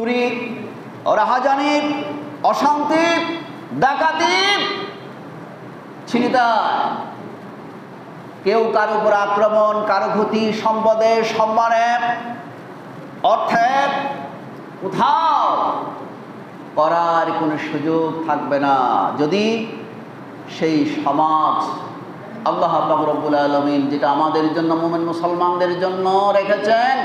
চুরি, রাহাজানি, অশান্তি, ডাকাতি, ছিনতাই, কেউ কারো উপর আক্রমণ, কারো ক্ষতি, সম্পদে, সম্মানে, অর্থে কোথাও করার কোনো সুযোগ থাকবে না, যদি সেই সমাজ আল্লাহ পাক রব্বুল আলামিন যেটা আমাদের জন্য, মুমিন মুসলমানদের জন্য রেখেছেন,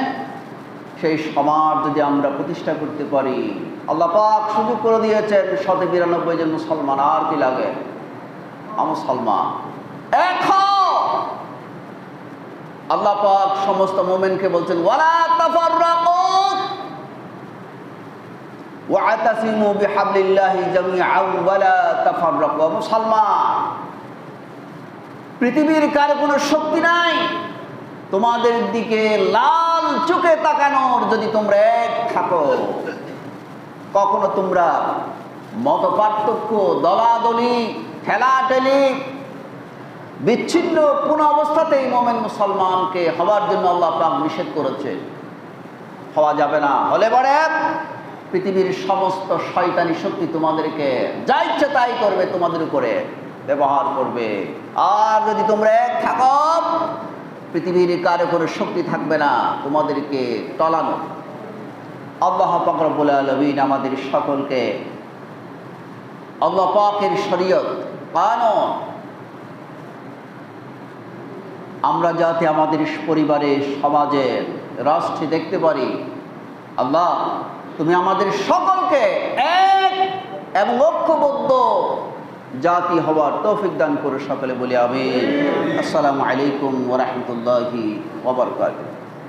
সেই সমাজ যদি আমরা প্রতিষ্ঠা করতে পারি। আল্লাহ পাক সুযোগ করে দিয়েছেন 192 জন মুসলমান, আর কি লাগে? মুসলমান এখন আল্লাহ পাক সমস্ত মুমিনকে বলছেন ওয়ালা তাফাররাকু ওয়া'তাসিমু বিহাবলিল্লাহি জামিআন ওয়ালা তাফাররাকু। মুসলমান, পৃথিবীর কারো কোনো শক্তি নাই তোমাদের দিকে লাল চোখে তাকানোর, যদি তোমরা এক থাকো। কখনো তোমরা মত পার্থক্য, দলাদলি, ঠেলাঠেলি, বিচ্ছিন্ন কোন অবস্থাতেই মুমিন মুসলমানকে হওয়ার জন্য আল্লাহ পাক নিষেধ করেছে। হওয়া যাবে না, হলে পরে পৃথিবীর সমস্ত শয়তানি শক্তি তোমাদেরকে যা ইচ্ছে তাই করবে, তোমাদের উপরে ব্যবহার করবে। আর যদি তোমরা এক থাকো, পৃথিবীর কারো কোনো শক্তি থাকবে না তোমাদেরকে টলানো। আল্লাহ পাক রব্বুল আলামিন আমাদের সকলকে আল্লাহ পাকের শরীয়ত, কানুন আমরা যাতে আমাদের পরিবারে, সমাজে, রাষ্ট্রে দেখতে পারি। আল্লাহ, তুমি আমাদের সকলকে এক এবং ঐক্যবদ্ধ জাতি হওয়ার তৌফিক দান করে সকলে বলি আমিন। আসসালামু আলাইকুম ওয়া রাহমাতুল্লাহি ওয়া বারাকাতুহু।